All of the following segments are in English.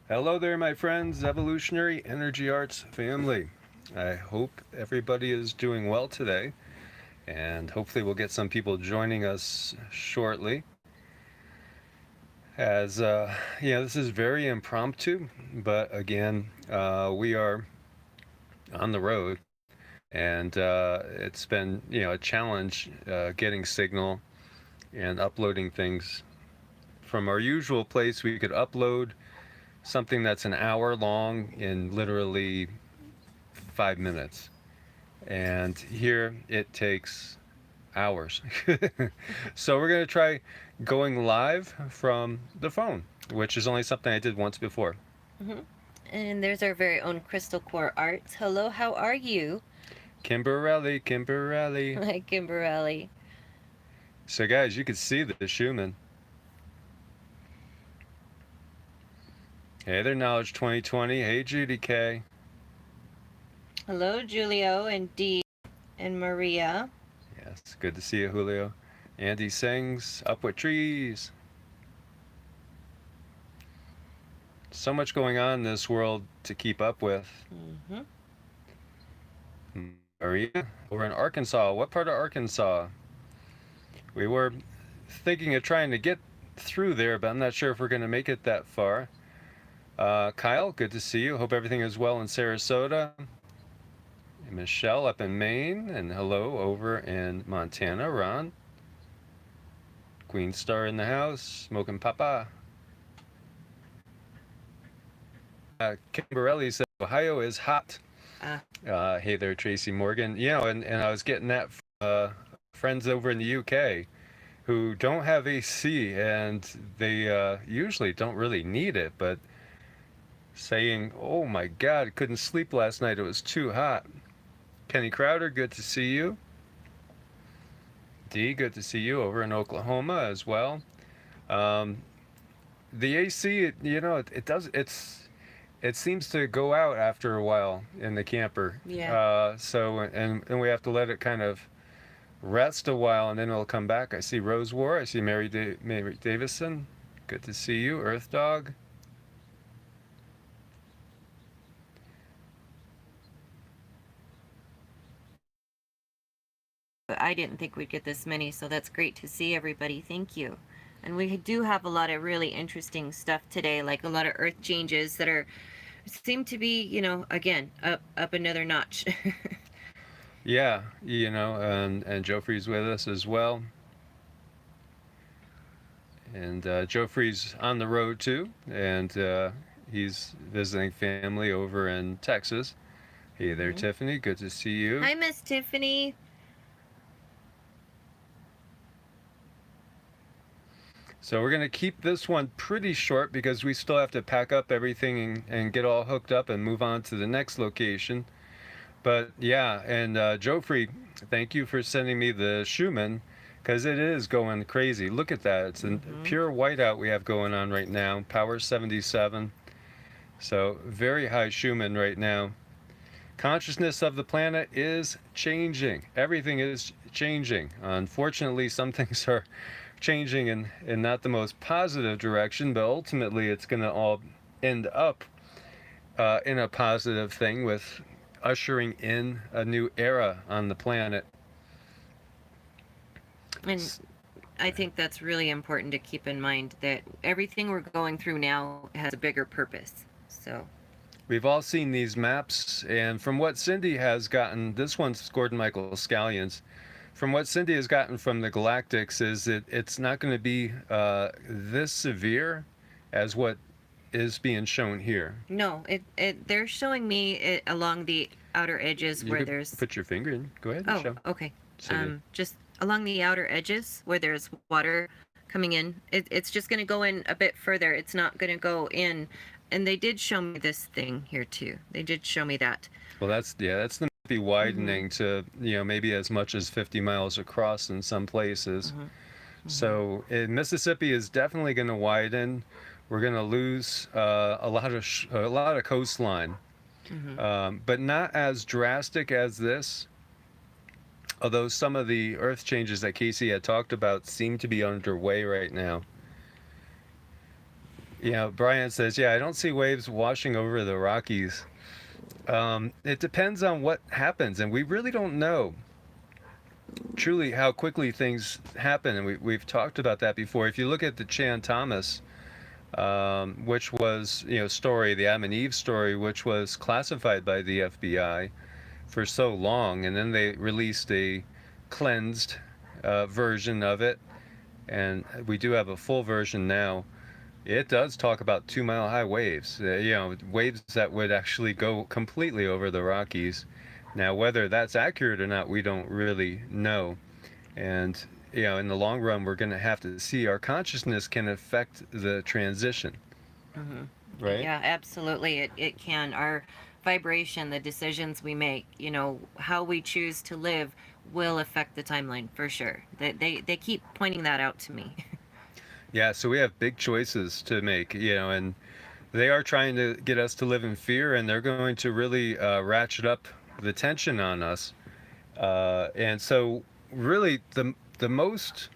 Hello there, my friends, Evolutionary Energy Arts family. I hope everybody is doing well today, and hopefully, we'll get some people joining us shortly. This is very impromptu, but again, we are on the road, and it's been a challenge getting signal and uploading things from our usual place. We could upload something that's an hour long in literally 5 minutes. And here it takes hours. So we're going to try going live from the phone, which is only something I did once before. hmm And there's our very own Crystal Core Arts. Hello, how are you? Kimberelli, Kimberelli. Hi, Kimberly. So, guys, you can see the Schumann. Hey there, Knowledge 2020. Hey, Judy K. Hello, Julio and Dee and Maria. Yes, good to see you, Julio. Andy sings Up with Trees. So much going on in this world to keep up with. Mm-hmm. Maria, we're in Arkansas. What part of Arkansas? We were thinking of trying to get through there, but I'm not sure if we're going to make it that far. Kyle, good to see you. Hope everything is well in Sarasota. Michelle up in Maine, and hello over in Montana. Ron, Queen Star in the house. Smoking Papa. Kimberelli said Ohio is hot. Ah. Hey there, Tracy Morgan. And I was getting that from friends over in the UK who don't have AC, and they usually don't really need it, but saying, "Oh my God, couldn't sleep last night. It was too hot." Kenny Crowder, good to see you. D, good to see you over in Oklahoma as well. Um, the AC, it seems to go out after a while in the camper. Yeah. And we have to let it kind of rest a while, and then it'll come back. I see Rose War. I see Mary Davison. Good to see you, Earth Dog. I didn't think we'd get this many, so that's great to see everybody. Thank you. And we do have a lot of really interesting stuff today, like a lot of earth changes that are seem to be, again, up another notch. Yeah, and Joffrey's with us as well. And Joffrey's on the road too, and he's visiting family over in Texas. Hey there, Mm-hmm. Tiffany. Good to see you. Hi, Miss Tiffany. So we're going to keep this one pretty short because we still have to pack up everything and get all hooked up and move on to the next location. But yeah, and Joffrey, thank you for sending me the Schumann because it is going crazy. Look at that. It's a Mm-hmm. pure whiteout we have going on right now. Power 77. So very high Schumann right now. Consciousness of the planet is changing. Everything is changing. Unfortunately, some things are changing in not the most positive direction, but ultimately it's going to all end up in a positive thing with ushering in a new era on the planet. And I think that's really important to keep in mind that everything we're going through now has a bigger purpose. So, We've all seen these maps, and from what Cindy has gotten, this one's Gordon Michael Scallions. From what Cindy has gotten from the Galactics, is it's not going to be this severe as what is being shown here. no, they're showing me it along the outer edges You where could there's. put your finger in. Go ahead and Oh, show. okay. Cindy. Just along the outer edges where there's water coming in. It's just going to go in a bit further. It's not going to go in. And they did show me this thing here too. They did show me that. Well, that's the be Mm-hmm. widening to maybe as much as 50 miles across in some places. Mm-hmm. Mm-hmm. So Mississippi is definitely going to widen. We're going to lose a lot of coastline, Mm-hmm. but not as drastic as this. Although some of the earth changes that Cayce had talked about seem to be underway right now. Brian says, yeah, I don't see waves washing over the Rockies. It depends on what happens, and we really don't know truly how quickly things happen. And we've talked about that before. If you look at the Chan Thomas, which was, story, the Adam and Eve story, which was classified by the FBI for so long, and then they released a cleansed version of it, and we do have a full version now. It does talk about 2 mile high waves, waves that would actually go completely over the Rockies. Now, whether that's accurate or not, we don't really know. And, in the long run, we're going to have to see our consciousness can affect the transition, Hmm. right? Yeah, absolutely. It can. Our vibration, the decisions we make, how we choose to live will affect the timeline for sure. They keep pointing that out to me. Yeah, so we have big choices to make, and they are trying to get us to live in fear, and they're going to really ratchet up the tension on us. And so, really, the most,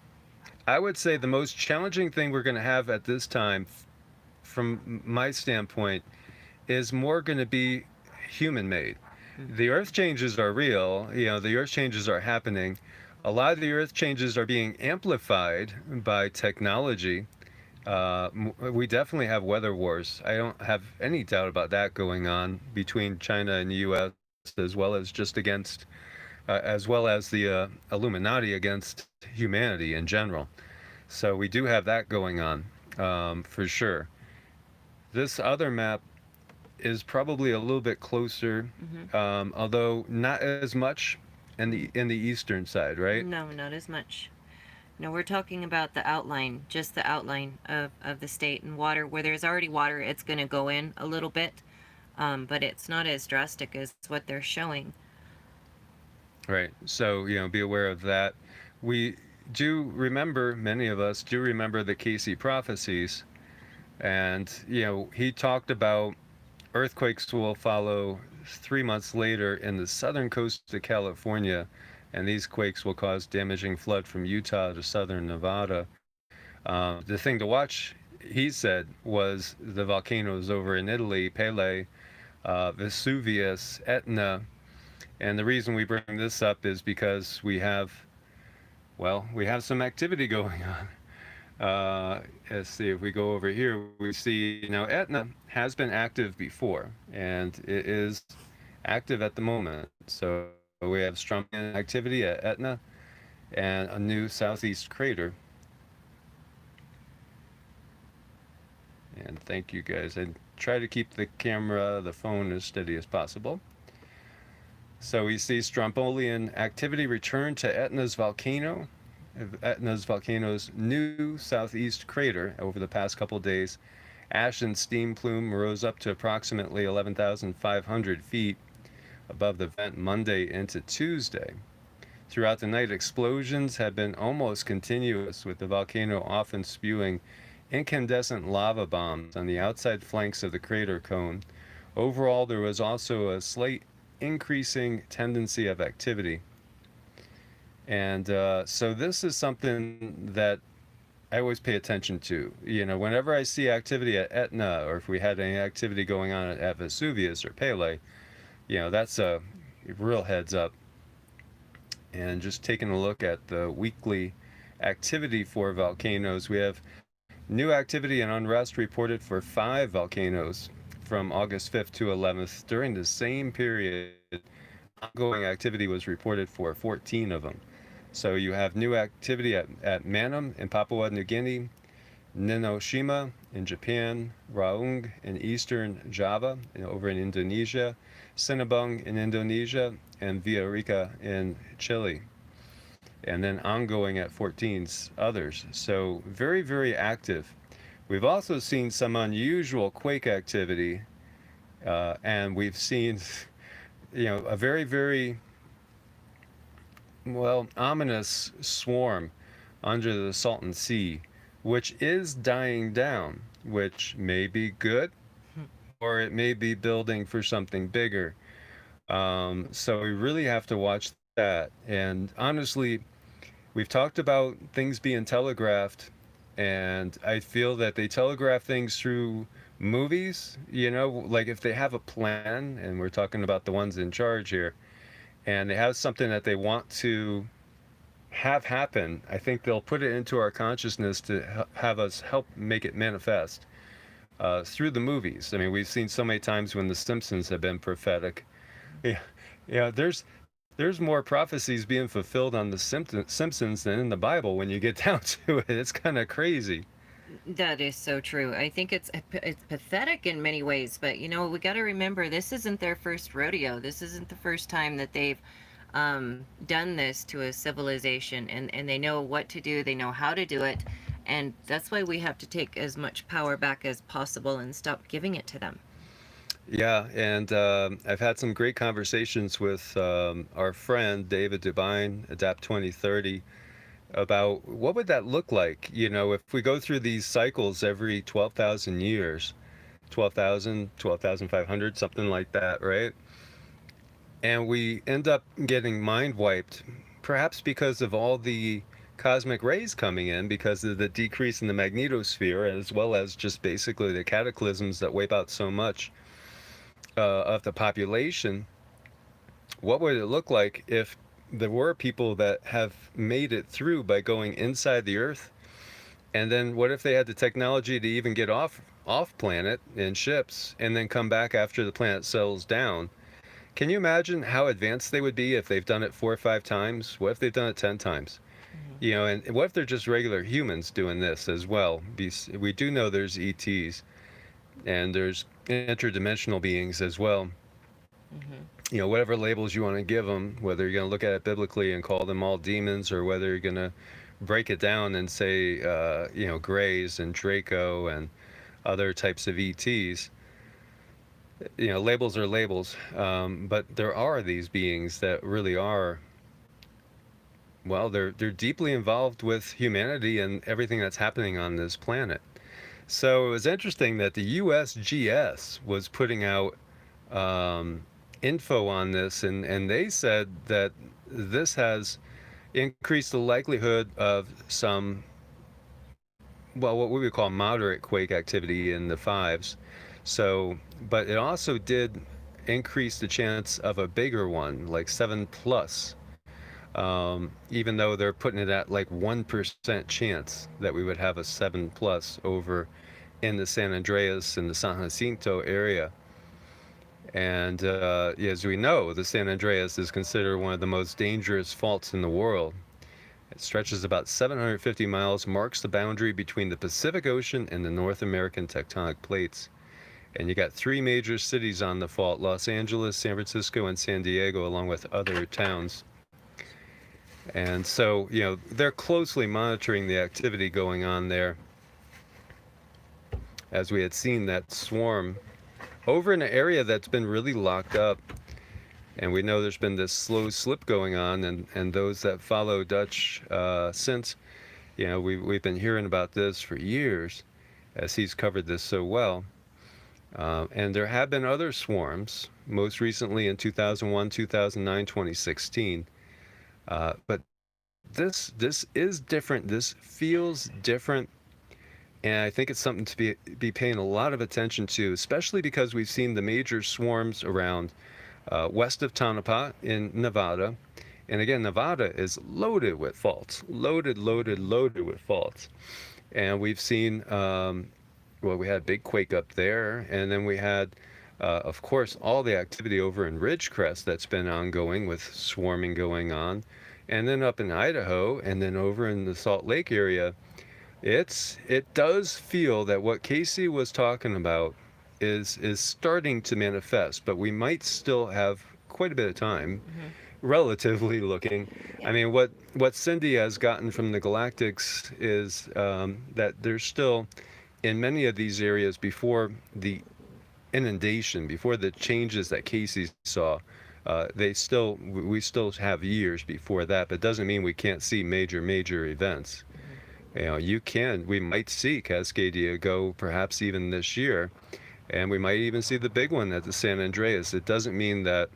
I would say, the most challenging thing we're going to have at this time, from my standpoint, is more going to be human made. The earth changes are real, the earth changes are happening. A lot of the earth changes are being amplified by technology. We definitely have weather wars. I don't have any doubt about that going on between China and the U.S. As well as the Illuminati against humanity in general. So we do have that going on, for sure. This other map is probably a little bit closer, Hmm. although not as much in the eastern side, right? No, not as much. No, we're talking about the outline, just the outline of the state, and water. Where there's already water, it's going to go in a little bit, but it's not as drastic as what they're showing. Right. So, be aware of that. We do remember, many of us do remember the Cayce prophecies. And, he talked about earthquakes will follow 3 months later in the southern coast of California. And these quakes will cause damaging flood from Utah to southern Nevada. The thing to watch, he said, was the volcanoes over in Italy, Pele, Vesuvius, Etna. And the reason we bring this up is because we have some activity going on. Let's see, if we go over here, we see now Etna has been active before, and it is active at the moment. So we have strong activity at Etna and a new southeast crater. And thank you guys. I try to keep the phone as steady as possible. So we see Strombolian activity return to Etna's volcano's new southeast crater over the past couple of days. Ash and steam plume rose up to approximately 11,500 feet above the vent Monday into Tuesday. Throughout the night, explosions have been almost continuous, with the volcano often spewing incandescent lava bombs on the outside flanks of the crater cone. Overall, there was also a slight increasing tendency of activity. And so this is something that I always pay attention to. Whenever I see activity at Etna, or if we had any activity going on at Vesuvius or Pele, that's a real heads up. And just taking a look at the weekly activity for volcanoes, we have new activity and unrest reported for 5 volcanoes from August 5th to 11th. During the same period, ongoing activity was reported for 14 of them. So you have new activity at Manam in Papua New Guinea, Ninoshima in Japan, Raung in eastern Java over in Indonesia, Sinabung in Indonesia, and Villarrica in Chile. And then ongoing at 14 others. So very, very active. We've also seen some unusual quake activity, and we've seen, a very, very, ominous swarm under the Salton Sea, which is dying down, which may be good, or it may be building for something bigger. So we really have to watch that. And honestly, we've talked about things being telegraphed, And I feel that they telegraph things through movies, like if they have a plan, and we're talking about the ones in charge here, and they have something that they want to have happen, I think they'll put it into our consciousness to have us help make it manifest through the movies. I mean, we've seen so many times when The Simpsons have been prophetic. Yeah, yeah. There's more prophecies being fulfilled on The Simpsons than in the Bible when you get down to it. It's kind of crazy. That is so true. I think it's pathetic in many ways, but we got to remember this isn't their first rodeo. This isn't the first time that they've done this to a civilization, and they know what to do. They know how to do it, and that's why we have to take as much power back as possible and stop giving it to them. Yeah, and I've had some great conversations with our friend David Dubine, Adapt 2030, about what would that look like, if we go through these cycles every 12,000 years, 12,000, 12,500, something like that, right? And we end up getting mind wiped, perhaps because of all the cosmic rays coming in, because of the decrease in the magnetosphere, as well as just basically the cataclysms that wipe out so much of the population. What would it look like if there were people that have made it through by going inside the Earth? And then what if they had the technology to even get off planet in ships and then come back after the planet settles down? Can you imagine how advanced they would be if they've done it 4 or 5 times? What if they've done it 10 times? Hmm. And what if they're just regular humans doing this as well? We do know there's ETs and there's interdimensional beings as well. Hmm. Whatever labels you want to give them, whether you're going to look at it biblically and call them all demons, or whether you're going to break it down and say, Greys and Draco and other types of ETs. Labels are labels, but there are these beings that really are, well, they're deeply involved with humanity and everything that's happening on this planet. So it was interesting that the USGS was putting out info on this, and they said that this has increased the likelihood of some, well, what we would call moderate quake activity in the fives. So, but it also did increase the chance of a bigger one, like 7 plus. Even though they're putting it at like 1% chance that we would have a 7 plus over in the San Andreas and the San Jacinto area. And as we know, the San Andreas is considered one of the most dangerous faults in the world. It stretches about 750 miles, marks the boundary between the Pacific Ocean and the North American tectonic plates. And you got 3 major cities on the fault: Los Angeles, San Francisco, and San Diego, along with other towns. And so, they're closely monitoring the activity going on there, as we had seen that swarm over in an area that's been really locked up. And we know there's been this slow slip going on, and those that follow Dutch since, we've been hearing about this for years, as he's covered this so well. And there have been other swarms, most recently in 2001, 2009, 2016. But this is different. This feels different. And I think it's something to be paying a lot of attention to, especially because we've seen the major swarms around west of Tonopah in Nevada. And again, Nevada is loaded with faults, loaded with faults. And we've seen, we had big quake up there, and then we had, of course, all the activity over in Ridgecrest that's been ongoing with swarming going on. And then up in Idaho, and then over in the Salt Lake area, it does feel that what Cayce was talking about is starting to manifest, but we might still have quite a bit of time, Hmm. relatively looking. I Yeah. mean, what Cindy has gotten from the Galactics is that there's still, in many of these areas, before the inundation, before the changes that Cayce saw, we still have years before that. But it doesn't mean we can't see major events. Hmm. We might see Cascadia go perhaps even this year, and we might even see the big one at the San Andreas. It doesn't mean that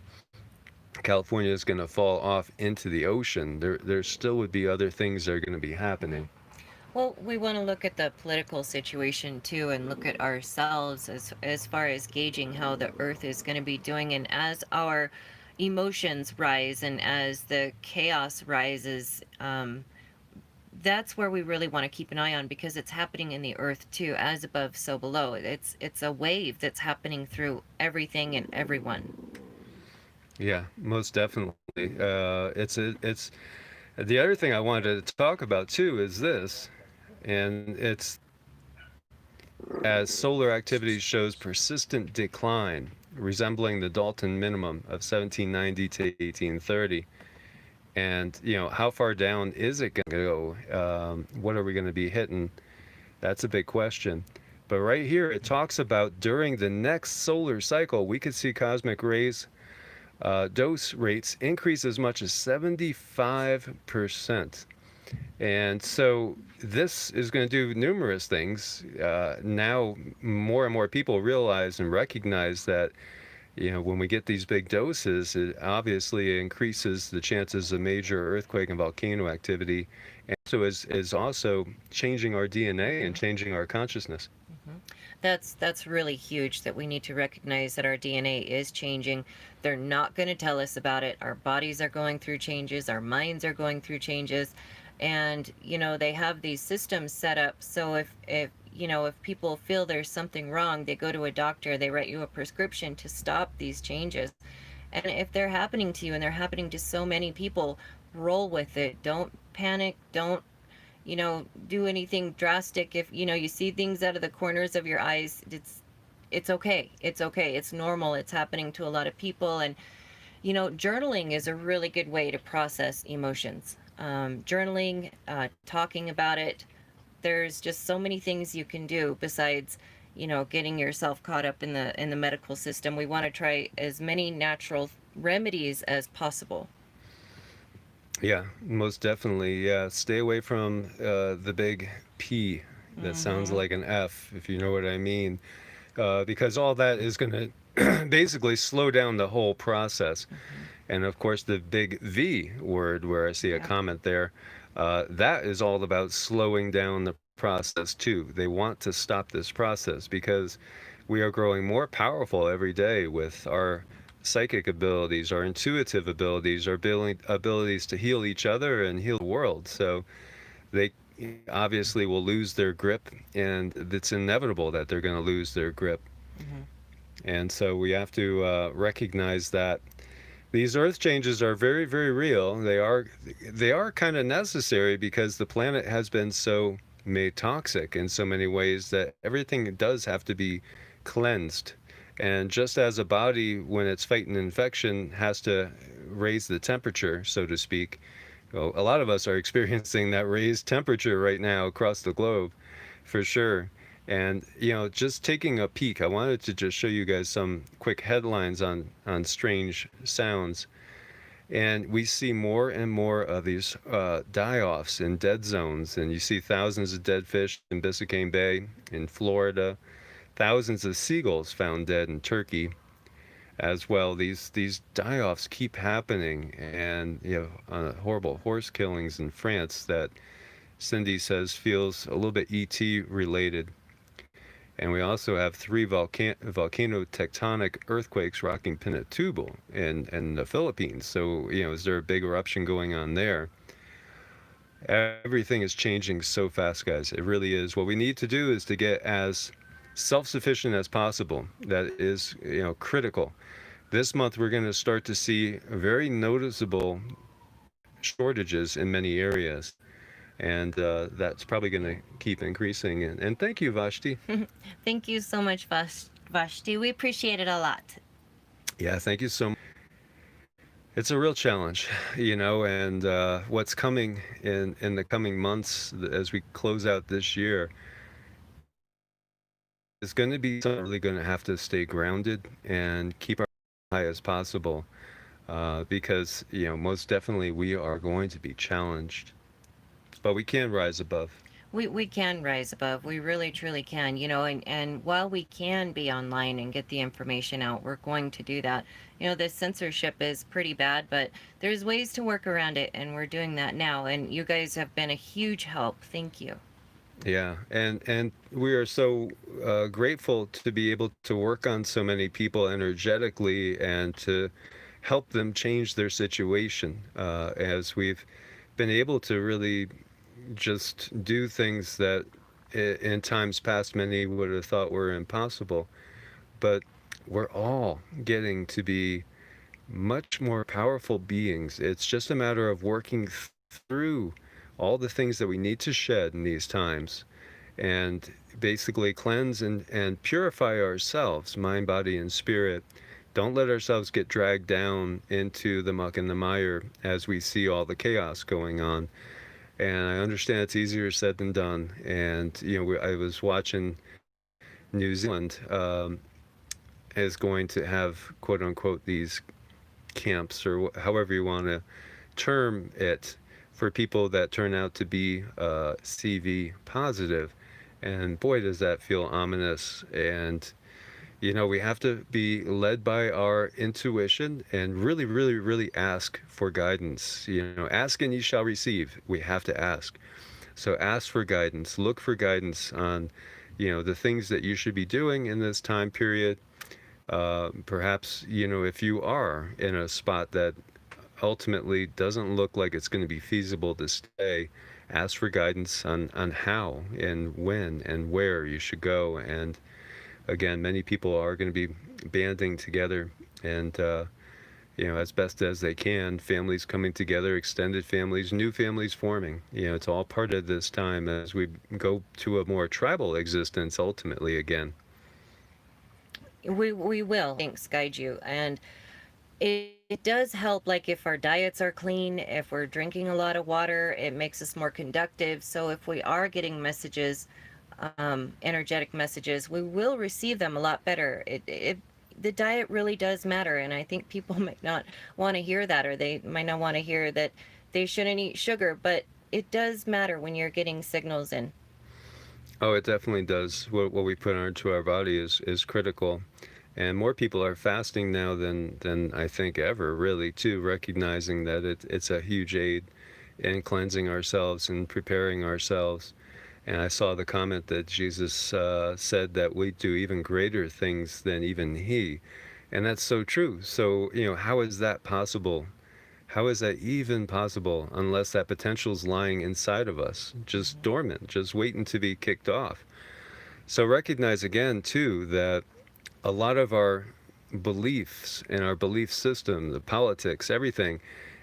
California is going to fall off into the ocean. There still would be other things that are going to be Hmm. happening. Well, we want to look at the political situation too, and look at ourselves as far as gauging how the Earth is going to be doing, and as our emotions rise and as the chaos rises, that's where we really want to keep an eye on, because it's happening in the Earth too, as above, so below. It's a wave that's happening through everything and everyone. Yeah, most definitely. It's the other thing I wanted to talk about too is this, and it's as solar activity shows persistent decline, resembling the Dalton minimum of 1790 to 1830. And how far down is it going to go? What are we going to be hitting? That's a big question. But right here, it talks about during the next solar cycle, we could see cosmic rays dose rates increase as much as 75%. And so this is going to do numerous things. Now, more and more people realize and recognize that when we get these big doses, it obviously increases the chances of major earthquake and volcano activity, and so is also changing our DNA and changing our consciousness. Mhm. That's really huge, that we need to recognize that our DNA is changing. They're not going to tell us about it. Our bodies are going through changes, our minds are going through changes. And they have these systems set up, so if people feel there's something wrong, they go to a doctor, they write you a prescription to stop these changes. And if they're happening to you and they're happening to so many people, roll with it. Don't panic. Don't do anything drastic. If you see things out of the corners of your eyes, it's okay. It's okay. It's normal. It's happening to a lot of people. And journaling is a really good way to process emotions. Journaling, talking about it. There's just so many things you can do besides getting yourself caught up in the medical system. We want to try as many natural remedies as possible. Yeah, most definitely. Yeah, stay away from the big P that sounds Mm-hmm. like an F, if you know what I mean, because all that is going to basically slow down the whole process. Mm-hmm. And of course, the big V word, where I see a Yeah. comment there, that is all about slowing down the process too. They want to stop this process because we are growing more powerful every day with our psychic abilities, our intuitive abilities, our abilities to heal each other and heal the world. So they obviously will lose their grip, and it's inevitable that they're going to lose their grip. Mm-hmm. And so we have to recognize that these earth changes are very, very real. They are kind of necessary because the planet has been so made toxic in so many ways that everything does have to be cleansed. And just as a body, when it's fighting infection, has to raise the temperature, so to speak, well, a lot of us are experiencing that raised temperature right now across the globe, for sure. And just taking a peek, I wanted to just show you guys some quick headlines on strange sounds. And we see more and more of these die-offs in dead zones, and you see thousands of dead fish in Biscayne Bay in Florida, thousands of seagulls found dead in Turkey as well. These die-offs keep happening, and horrible horse killings in France that Cindy says feels a little bit ET related. And we also have three volcano tectonic earthquakes rocking Pinatubo in the Philippines. So, is there a big eruption going on there? Everything is changing so fast, guys. It really is. What we need to do is to get as self-sufficient as possible. That is, critical. This month, we're going to start to see very noticeable shortages in many areas. And that's probably going to keep increasing. And thank you, Vashti. Thank you so much, Vashti. We appreciate it a lot. Yeah, thank you so much. It's a real challenge, and what's coming in the coming months as we close out this year is going to be really going to have to stay grounded and keep our high as possible, because most definitely we are going to be challenged, but we can rise above. We can rise above. We really truly can. And while we can be online and get the information out, we're going to do that. This censorship is pretty bad, but there's ways to work around it, and we're doing that now. And you guys have been a huge help. Thank you. Yeah, and we are so grateful to be able to work on so many people energetically and to help them change their situation, as we've been able to really just do things that in times past many would have thought were impossible. But we're all getting to be much more powerful beings. It's just a matter of working through all the things that we need to shed in these times and basically cleanse and purify ourselves, mind, body, and spirit. Don't let ourselves get dragged down into the muck and the mire as we see all the chaos going on. And I understand it's easier said than done. And, I was watching New Zealand is going to have, quote unquote, these camps, or however you want to term it, for people that turn out to be CV positive. And boy, does that feel ominous. And, we have to be led by our intuition and really, really, really ask for guidance. Ask and ye shall receive. We have to ask. So ask for guidance. Look for guidance on, the things that you should be doing in this time period. Perhaps, if you are in a spot that ultimately doesn't look like it's going to be feasible to stay, ask for guidance on how and when and where you should go. And again, many people are going to be banding together and, as best as they can, families coming together, extended families, new families forming. It's all part of this time as we go to a more tribal existence ultimately again. We will. Thanks, guide you. And it does help, like if our diets are clean, if we're drinking a lot of water, it makes us more conductive. So if we are getting messages, energetic messages, we will receive them a lot better. The diet really does matter, and I think people might not want to hear that, or they might not want to hear that they shouldn't eat sugar, but it does matter when you're getting signals in. Oh, it definitely does. What we put into our body is critical. And more people are fasting now than I think ever, really, too, recognizing that it's a huge aid in cleansing ourselves and preparing ourselves. And I saw the comment that Jesus said that we do even greater things than even he. And that's so true. So, how is that possible? How is that even possible unless that potential's lying inside of us, just dormant, just waiting to be kicked off? So recognize again, too, that a lot of our beliefs and our belief system, the politics, everything,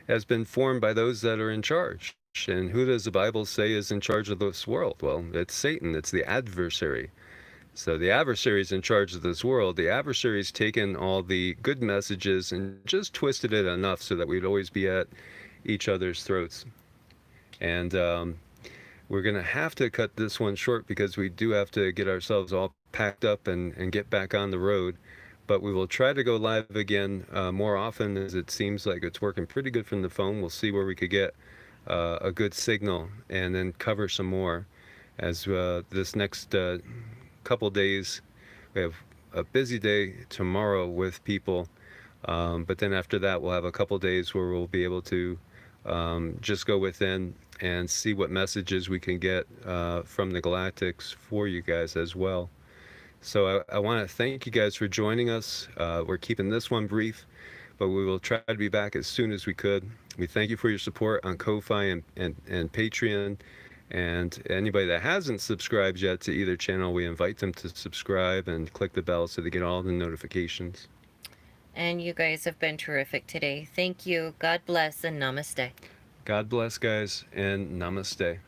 has been formed by those that are in charge. And who does the Bible say is in charge of this world? Well, it's Satan. It's the adversary. So the adversary is in charge of this world. The adversary's taken all the good messages and just twisted it enough so that we'd always be at each other's throats. And we're going to have to cut this one short because we do have to get ourselves all packed up and get back on the road. But we will try to go live again more often, as it seems like it's working pretty good from the phone. We'll see where we could get a good signal and then cover some more as this next couple days. We have a busy day tomorrow with people, but then after that we'll have a couple days where we'll be able to just go within and see what messages we can get from the galactics for you guys as well. So I want to thank you guys for joining us. We're keeping this one brief, but we will try to be back as soon as we could. We thank you for your support on Ko-Fi and Patreon. And anybody that hasn't subscribed yet to either channel, we invite them to subscribe and click the bell so they get all the notifications. And you guys have been terrific today. Thank you. God bless and namaste. God bless, guys, and namaste.